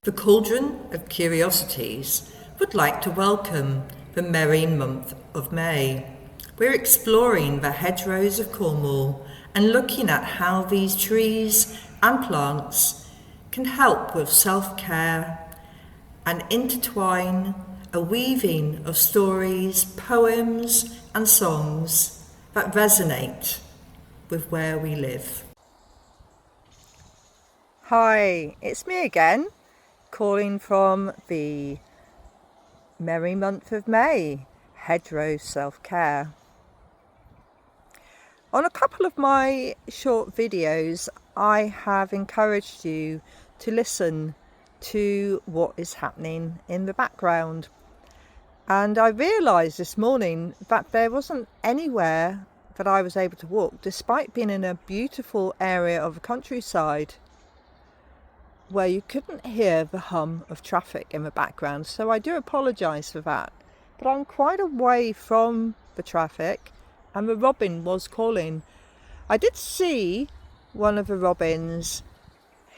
The Cauldron of Curiosities would like to welcome the merry month of May. We're exploring the hedgerows of Cornwall and looking at how these trees and plants can help with self-care and intertwine a weaving of stories, poems and songs that resonate with where we live. Hi, it's me again, calling from the merry month of May, Hedgerow Self-Care. On a couple of my short videos, I have encouraged you to listen to what is happening in the background. And I realised this morning that there wasn't anywhere that I was able to walk, despite being in a beautiful area of the countryside, where you couldn't hear the hum of traffic in the background. So I do apologise for that. But I'm quite away from the traffic and the robin was calling. I did see one of the robins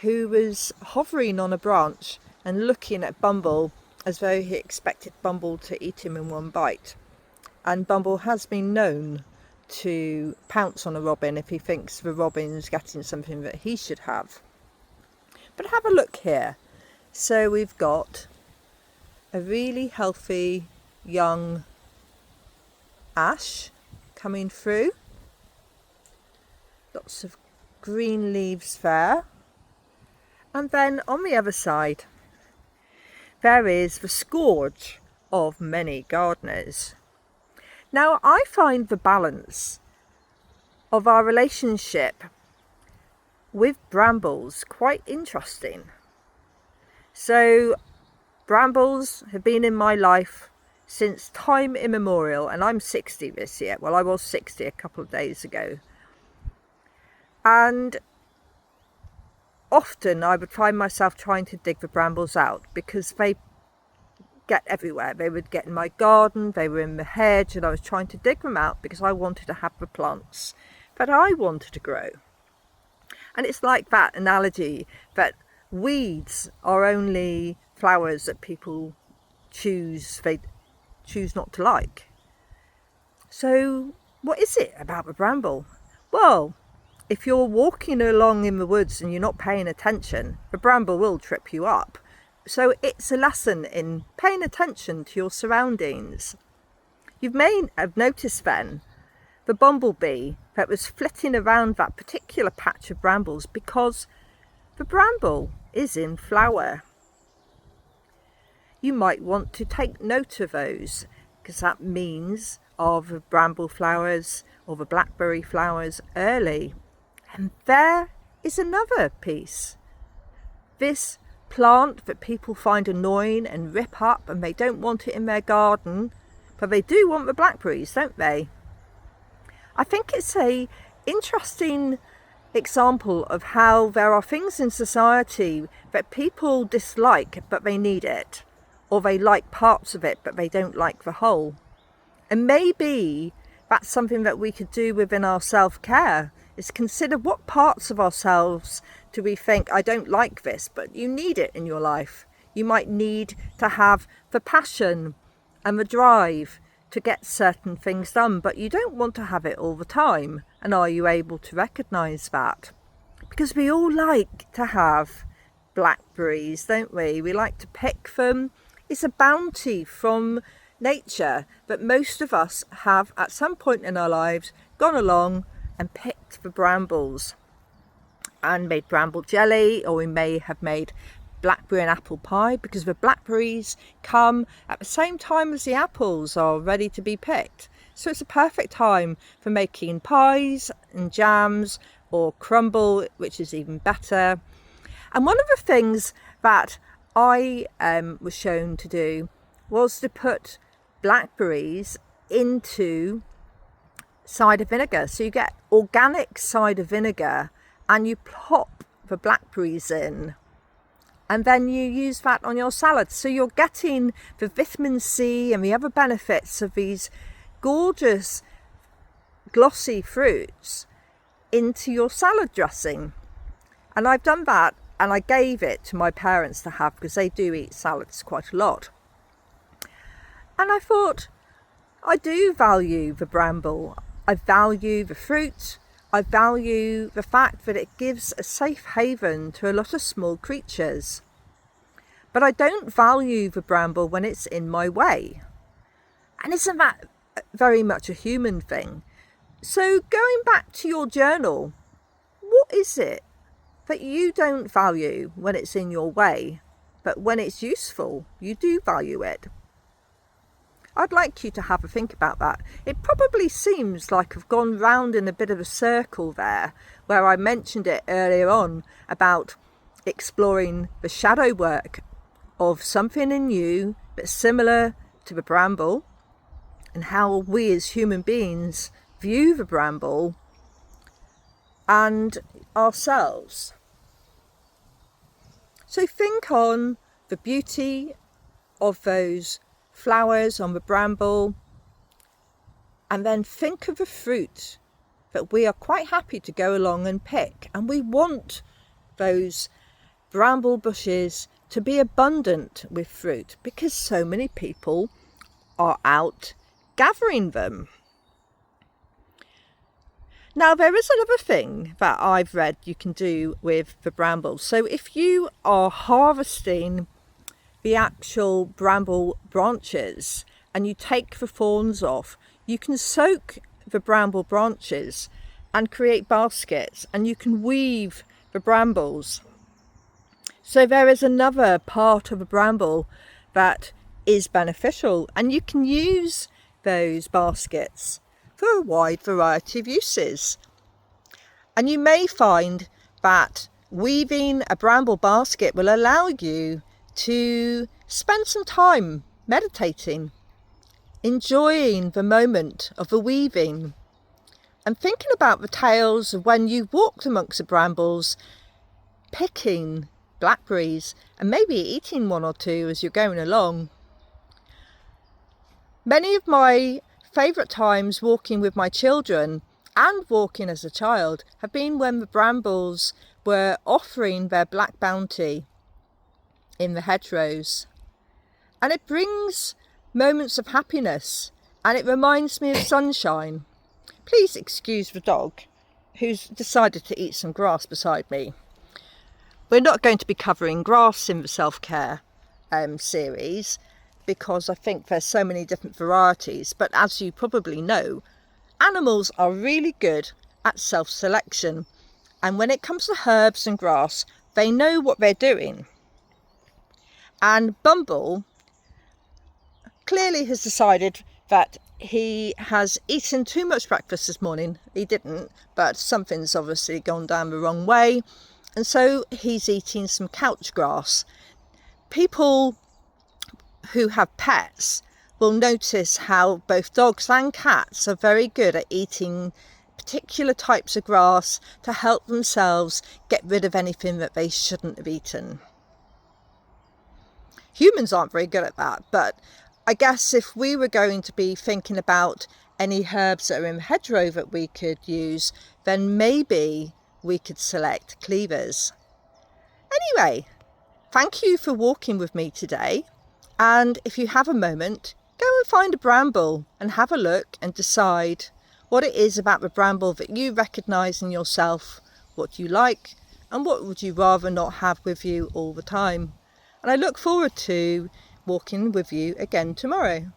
who was hovering on a branch and looking at Bumble as though he expected Bumble to eat him in one bite. And Bumble has been known to pounce on a robin if he thinks the robin's getting something that he should have. But have a look here. So we've got a really healthy young ash coming through. Lots of green leaves there. And then on the other side, there is the scourge of many gardeners. Now, I find the balance of our relationship with brambles quite interesting. So brambles have been in my life since time immemorial, and I'm 60 this year. Well, I was 60 a couple of days ago. And often I would find myself trying to dig the brambles out because they get everywhere. They would get in my garden, they were in the hedge, and I was trying to dig them out because I wanted to have the plants that I wanted to grow. And it's like that analogy that weeds are only flowers that people they choose not to like. So what is it about the bramble? Well, if you're walking along in the woods and you're not paying attention, the bramble will trip you up. So it's a lesson in paying attention to your surroundings. You may have noticed then the bumblebee that was flitting around that particular patch of brambles because the bramble is in flower. You might want to take note of those because that means of the bramble flowers or the blackberry flowers early. And there is another piece. This plant that people find annoying and rip up and they don't want it in their garden, but they do want the blackberries, don't they? I think it's an interesting example of how there are things in society that people dislike but they need it, or they like parts of it but they don't like the whole. And maybe that's something that we could do within our self-care, is consider what parts of ourselves do we think, I don't like this, but you need it in your life. You might need to have the passion and the drive to get certain things done, but you don't want to have it all the time. And are you able to recognise that? Because we all like to have blackberries, don't we? We like to pick them. It's a bounty from nature that most of us have at some point in our lives gone along and picked the brambles and made bramble jelly, or we may have made blackberry and apple pie because the blackberries come at the same time as the apples are ready to be picked. So it's a perfect time for making pies and jams or crumble, which is even better. And one of the things that I was shown to do was to put blackberries into cider vinegar. So you get organic cider vinegar and you plop the blackberries in. And then you use that on your salad. So you're getting the vitamin C and the other benefits of these gorgeous glossy fruits into your salad dressing. And I've done that and I gave it to my parents to have because they do eat salads quite a lot. And I thought, I do value the bramble. I value the fruit. I value the fact that it gives a safe haven to a lot of small creatures. But I don't value the bramble when it's in my way. And isn't that very much a human thing? So going back to your journal, what is it that you don't value when it's in your way, but when it's useful, you do value it? I'd like you to have a think about that. It probably seems like I've gone round in a bit of a circle there, where I mentioned it earlier on about exploring the shadow work of something in you that's similar to the bramble, and how we as human beings view the bramble and ourselves. So think on the beauty of those flowers on the bramble, and then think of the fruit that we are quite happy to go along and pick, and we want those bramble bushes to be abundant with fruit because so many people are out gathering them. Now, there is another thing that I've read you can do with the brambles. So if you are harvesting the actual bramble branches and you take the thorns off, you can soak the bramble branches and create baskets, and you can weave the brambles. So there is another part of a bramble that is beneficial, and you can use those baskets for a wide variety of uses. And you may find that weaving a bramble basket will allow you to spend some time meditating, enjoying the moment of the weaving, and thinking about the tales of when you walked amongst the brambles, picking blackberries and maybe eating one or two as you're going along. Many of my favourite times walking with my children and walking as a child have been when the brambles were offering their black bounty in the hedgerows. And it brings moments of happiness, and it reminds me of sunshine. Please excuse the dog who's decided to eat some grass beside me. We're not going to be covering grass in the Selfcare series because I think there's so many different varieties, but as you probably know, animals are really good at self-selection, and when it comes to herbs and grass, they know what they're doing. And Bumble clearly has decided that he has eaten too much breakfast this morning. He didn't, but something's obviously gone down the wrong way, and so he's eating some couch grass. People who have pets will notice how both dogs and cats are very good at eating particular types of grass to help themselves get rid of anything that they shouldn't have eaten. Humans aren't very good at that, but I guess if we were going to be thinking about any herbs that are in hedgerow that we could use, then maybe we could select cleavers. Anyway, thank you for walking with me today. And if you have a moment, go and find a bramble and have a look and decide what it is about the bramble that you recognise in yourself, what you like, and what would you rather not have with you all the time. And I look forward to walking with you again tomorrow.